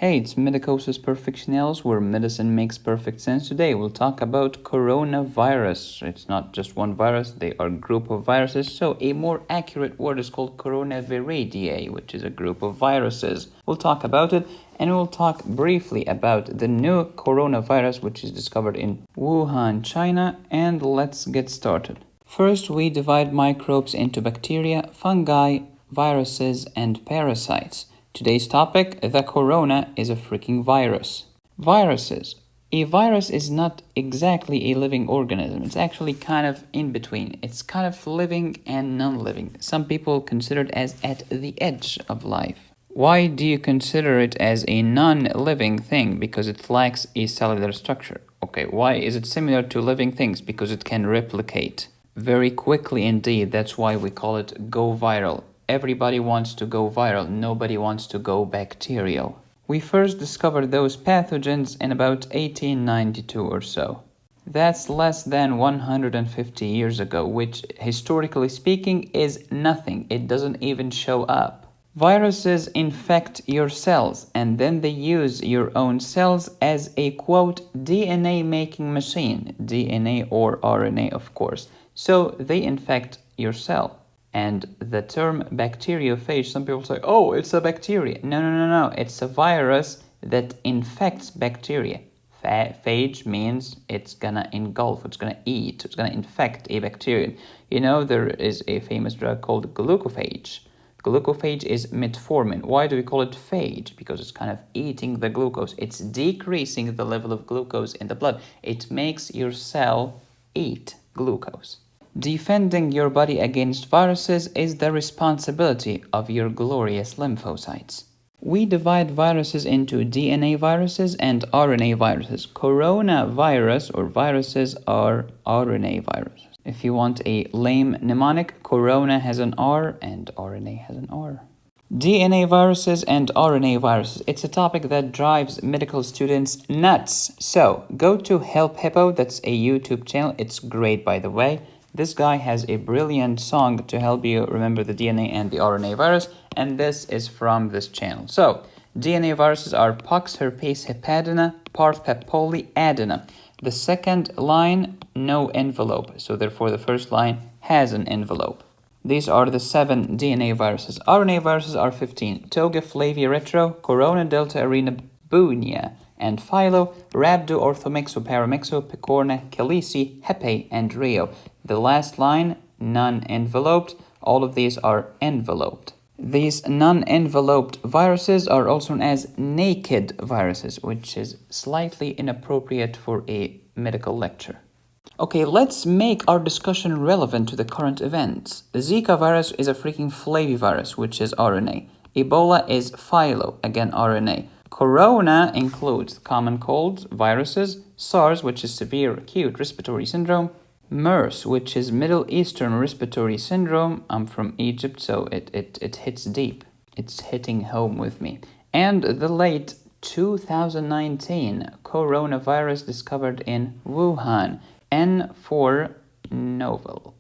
Hey, it's Medicosis Perfectionalis, where medicine makes perfect sense. Today we'll talk about coronavirus. It's not just one virus, they are a group of viruses. So a more accurate word is called coronavirus, which is a group of viruses. We'll talk about it, and we'll talk briefly about the new coronavirus, which is discovered in Wuhan, China, and let's get started. First, we divide microbes into bacteria, fungi, viruses, and parasites. Today's topic, the corona, is a freaking virus. Viruses. A virus is not exactly a living organism. It's actually kind of in between. It's kind of living and non-living. Some people consider it as at the edge of life. Why do you consider it as a non-living thing? Because it lacks a cellular structure. Okay, why is it similar to living things? Because it can replicate very quickly indeed. That's why we call it go viral. Everybody wants to go viral, nobody wants to go bacterial. We first discovered those pathogens in about 1892 or so. That's less than 150 years ago, which historically speaking is nothing. It doesn't even show up. Viruses infect your cells and then they use your own cells as a quote DNA making machine, DNA or RNA of course. So they infect your cell. And the term bacteriophage, some people say, oh, it's a bacteria. No. It's a virus that infects bacteria. Phage means it's gonna engulf, it's gonna eat, it's gonna infect a bacteria. You know, there is a famous drug called glucophage. Glucophage is metformin. Why do we call it phage? Because it's kind of eating the glucose. It's decreasing the level of glucose in the blood. It makes your cell eat glucose. Defending your body against viruses is the responsibility of your glorious lymphocytes. We divide viruses into DNA viruses and RNA viruses. Coronavirus or viruses are RNA viruses. If you want a lame mnemonic, corona has an R and RNA has an R. DNA viruses and RNA viruses. It's a topic that drives medical students nuts. So go to Help Hippo, that's a YouTube channel. It's great, by the way. This guy has a brilliant song to help you remember the DNA and the RNA virus, and this is from this channel. So, DNA viruses are pox, herpes, hepatina, parv, pepoli, adena. The second line, no envelope, so therefore the first line has an envelope. These are the 7 DNA viruses. RNA viruses are 15. Toga, Flavia, Retro, Corona, Delta, Arena, Bunia, and Philo, Rhabdo, Orthomexo, Paramexo, Picorna, Calisi, Hepe, and Rio. The last line, non-enveloped, all of these are enveloped. These non-enveloped viruses are also known as naked viruses, which is slightly inappropriate for a medical lecture. Okay, let's make our discussion relevant to the current events. The Zika virus is a freaking flavivirus, which is RNA. Ebola is philo, again RNA. Corona includes common colds, viruses, SARS, which is severe acute respiratory syndrome, MERS, which is Middle Eastern respiratory syndrome. I'm from Egypt, so it hits deep. It's hitting home with me. And the late 2019 coronavirus discovered in Wuhan, N for novel,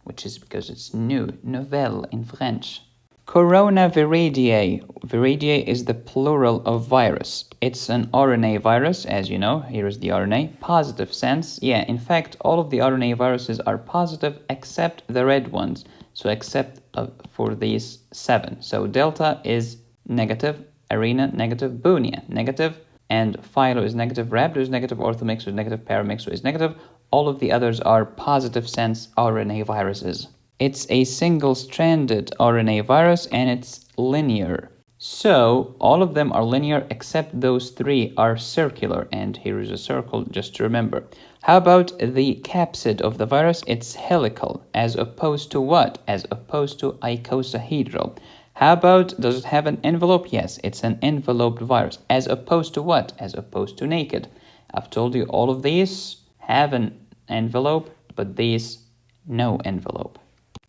which is because it's new, nouvelle in French. Coronavirus. Viridae is the plural of virus. It's an RNA virus, as you know. Here is the RNA. Positive sense. Yeah, in fact, all of the RNA viruses are positive except the red ones. So except for these 7. So Delta is negative, Arena negative, Bunia negative, and Philo is negative, Rhabdo is negative, Orthomexo is negative, Paramexo is negative. All of the others are positive sense RNA viruses. It's a single-stranded RNA virus and it's linear. So, all of them are linear except those 3 are circular. And here is a circle just to remember. How about the capsid of the virus? It's helical. As opposed to what? As opposed to icosahedral. How about, does it have an envelope? Yes, it's an enveloped virus. As opposed to what? As opposed to naked. I've told you all of these have an envelope, but these no envelope.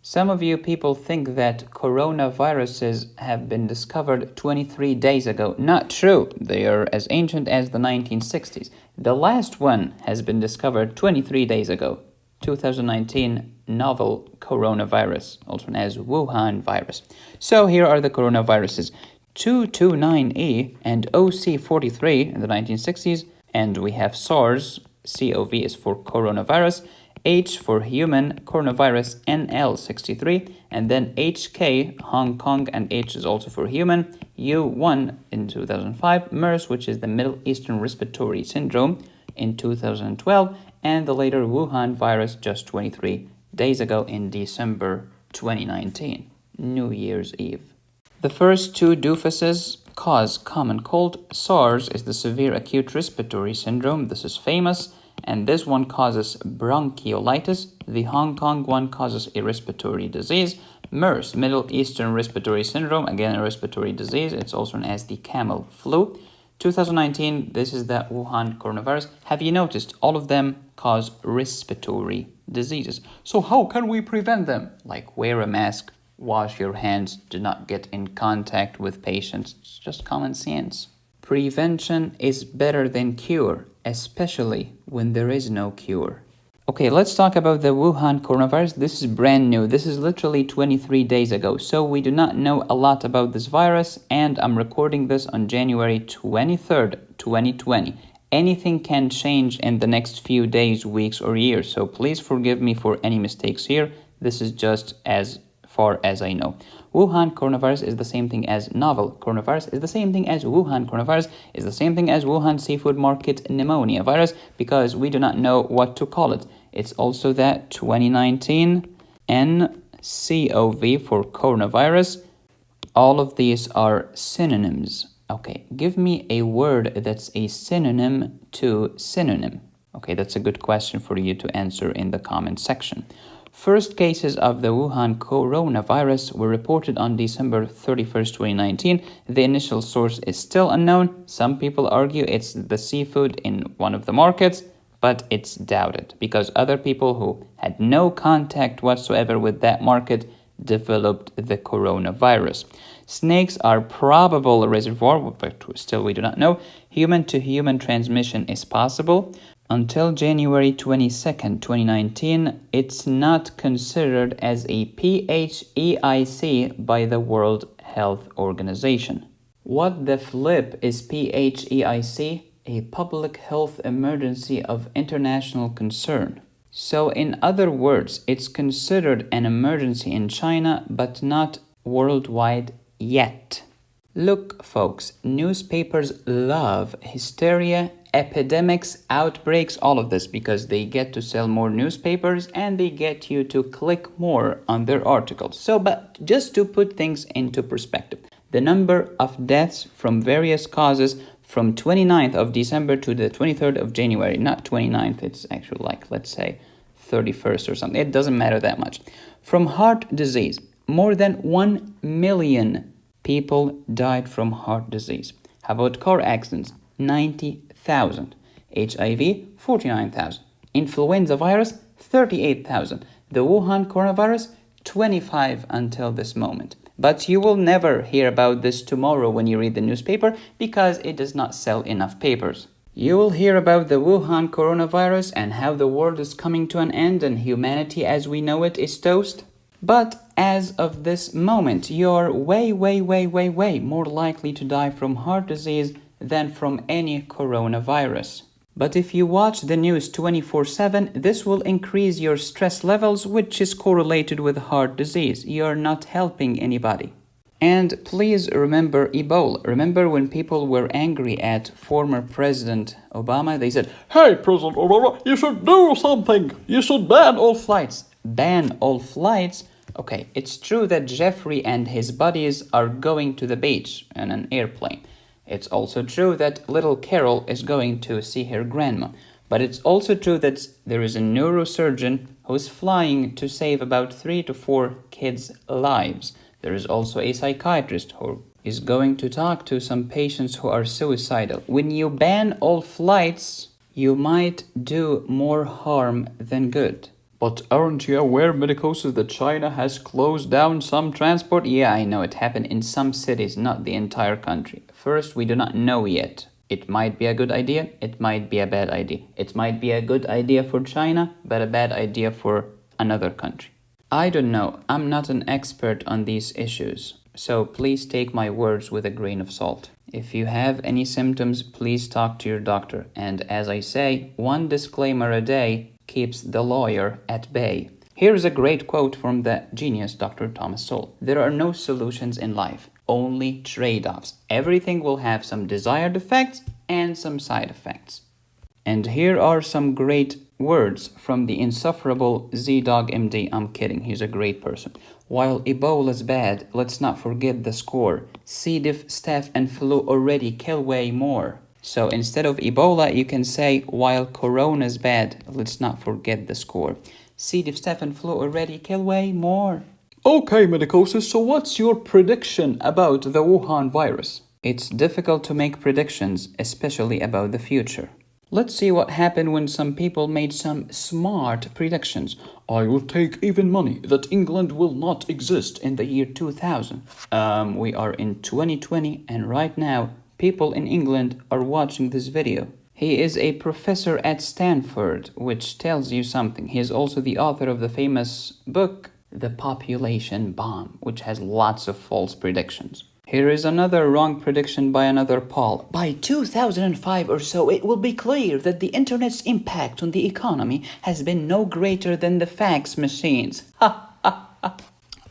Some of you people think that coronaviruses have been discovered 23 days ago. Not true. They are as ancient as the 1960s. The last one has been discovered 23 days ago. 2019 novel coronavirus, also known as Wuhan virus. So here are the coronaviruses. 229E and OC43 in the 1960s, and we have SARS, CoV is for coronavirus, H for human, coronavirus NL63, and then HK, Hong Kong, and H is also for human, U1 in 2005, MERS, which is the Middle Eastern Respiratory Syndrome, in 2012, and the later Wuhan virus just 23 days ago in December 2019, New Year's Eve. The first two doofuses cause common cold. SARS is the severe acute respiratory syndrome. This is famous. And this one causes bronchiolitis. The Hong Kong one causes a respiratory disease. MERS, Middle Eastern Respiratory Syndrome, again a respiratory disease. It's also known as the camel flu. 2019, this is the Wuhan coronavirus. Have you noticed all of them cause respiratory diseases? So how can we prevent them? Like wear a mask, wash your hands, do not get in contact with patients. It's just common sense. Prevention is better than cure, especially when there is no cure. Okay, let's talk about the Wuhan coronavirus. This is brand new. This is literally 23 days ago. So we do not know a lot about this virus, and I'm recording this on January 23rd, 2020. Anything can change in the next few days, weeks, or years. So please forgive me for any mistakes here. This is just as far as I know. Wuhan coronavirus is the same thing as novel coronavirus, is the same thing as Wuhan coronavirus, is the same thing as Wuhan seafood market pneumonia virus, because we do not know what to call it. It's also that 2019 nCoV for coronavirus. All of these are synonyms. Okay, give me a word that's a synonym to synonym. Okay, that's a good question for you to answer in the comment section. First cases of the Wuhan coronavirus were reported on December 31st, 2019. The initial source is still unknown. Some people argue it's the seafood in one of the markets, but it's doubted because other people who had no contact whatsoever with that market developed the coronavirus. Snakes are probable reservoir, but still we do not know. Human-to-human transmission is possible. Until January 22nd, 2019, it's not considered as a PHEIC by the World Health Organization. What the flip is PHEIC? A public health emergency of international concern. So in other words, it's considered an emergency in China, but not worldwide yet. Look, folks, newspapers love hysteria, epidemics, outbreaks, all of this because they get to sell more newspapers and they get you to click more on their articles. So, but just to put things into perspective, the number of deaths from various causes from 29th of December to the 23rd of January, not 29th, it's actually like, let's say, 31st or something. It doesn't matter that much. From heart disease, more than 1 million people died from heart disease. How about car accidents? 90,000. HIV, 49,000. Influenza virus, 38,000. The Wuhan coronavirus, 25 until this moment. But you will never hear about this tomorrow when you read the newspaper because it does not sell enough papers. You will hear about the Wuhan coronavirus and how the world is coming to an end and humanity as we know it is toast. But as of this moment, you're way more likely to die from heart disease than from any coronavirus. But if you watch the news 24/7, this will increase your stress levels, which is correlated with heart disease. You're not helping anybody. And please remember Ebola. Remember when people were angry at former President Obama? They said, "Hey, President Obama, you should do something. You should ban all flights." Ban all flights? Okay, it's true that Jeffrey and his buddies are going to the beach in an airplane. It's also true that little Carol is going to see her grandma. But it's also true that there is a neurosurgeon who's flying to save about 3 to 4 kids' lives. There is also a psychiatrist who is going to talk to some patients who are suicidal. When you ban all flights, you might do more harm than good. But aren't you aware, Medicosis, that China has closed down some transport? Yeah, I know it happened in some cities, not the entire country. First, we do not know yet. It might be a good idea, it might be a bad idea. It might be a good idea for China, but a bad idea for another country. I don't know, I'm not an expert on these issues. So please take my words with a grain of salt. If you have any symptoms, please talk to your doctor. And as I say, one disclaimer a day keeps the lawyer at bay. Here's a great quote from the genius Dr. Thomas Sowell. There are no solutions in life, only trade-offs. Everything will have some desired effects and some side effects. And here are some great words from the insufferable Z-Dog MD. I'm kidding, he's a great person. While Ebola's bad, let's not forget the score. C. diff, staph, and flu already kill way more. So instead of Ebola, you can say, while Corona's bad, let's not forget the score. C. diff, staph, and flu already kill way more. Okay, Medicosis, so what's your prediction about the Wuhan virus? It's difficult to make predictions, especially about the future. Let's see what happened when some people made some smart predictions. I will take even money that England will not exist in the year 2000. We are in 2020 and right now people in England are watching this video. He is a professor at Stanford, which tells you something. He is also the author of the famous book, The Population Bomb, which has lots of false predictions. Here is another wrong prediction by another Paul. By 2005 or so, it will be clear that the internet's impact on the economy has been no greater than the fax machines.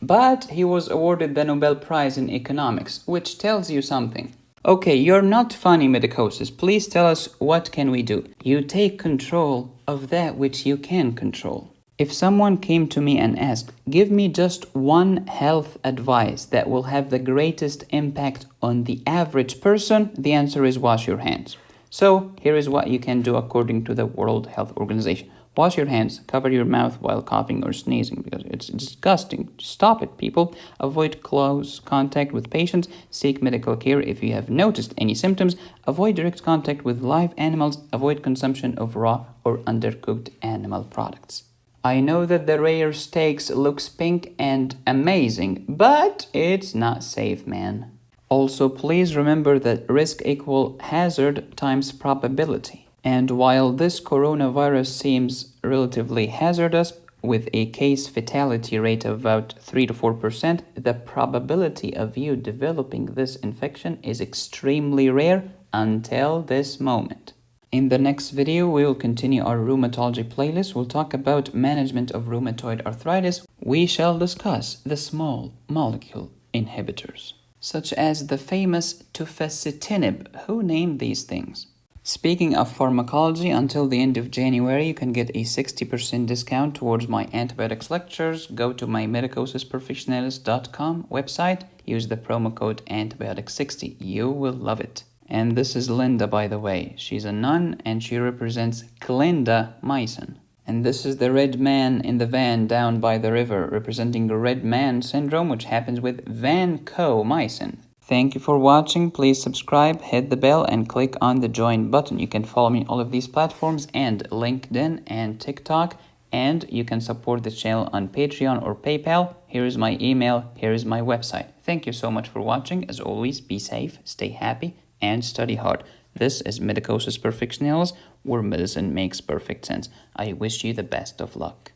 But he was awarded the Nobel Prize in Economics, which tells you something. Okay, you're not funny, Medicosis. Please tell us, what can we do? You take control of that which you can control. If someone came to me and asked, give me just one health advice that will have the greatest impact on the average person, the answer is wash your hands. So here is what you can do according to the World Health Organization. Wash your hands, cover your mouth while coughing or sneezing because it's disgusting. Stop it, people. Avoid close contact with patients. Seek medical care if you have noticed any symptoms. Avoid direct contact with live animals. Avoid consumption of raw or undercooked animal products. I know that the rare steaks looks pink and amazing, but it's not safe, man. Also, please remember that risk equal hazard times probability. And while this coronavirus seems relatively hazardous, with a case fatality rate of about 3 to 4%, the probability of you developing this infection is extremely rare until this moment. In the next video, we will continue our rheumatology playlist. We'll talk about management of rheumatoid arthritis. We shall discuss the small molecule inhibitors, such as the famous tufasitinib. Who named these things? Speaking of pharmacology, until the end of January, you can get a 60% discount towards my antibiotics lectures. Go to my medicosisprofessionalis.com website. Use the promo code antibiotic60. You will love it. And this is Linda, by the way. She's a nun and she represents clindamycin. And this is the red man in the van down by the river, representing red man syndrome, which happens with vancomycin. Thank you for watching. Please subscribe, hit the bell, and click on the join button. You can follow me on all of these platforms and LinkedIn and TikTok. And you can support the channel on Patreon or PayPal. Here is my email. Here is my website. Thank you so much for watching. As always, be safe, stay happy, and study hard. This is Medicosis Perfectionalis, where medicine makes perfect sense. I wish you the best of luck.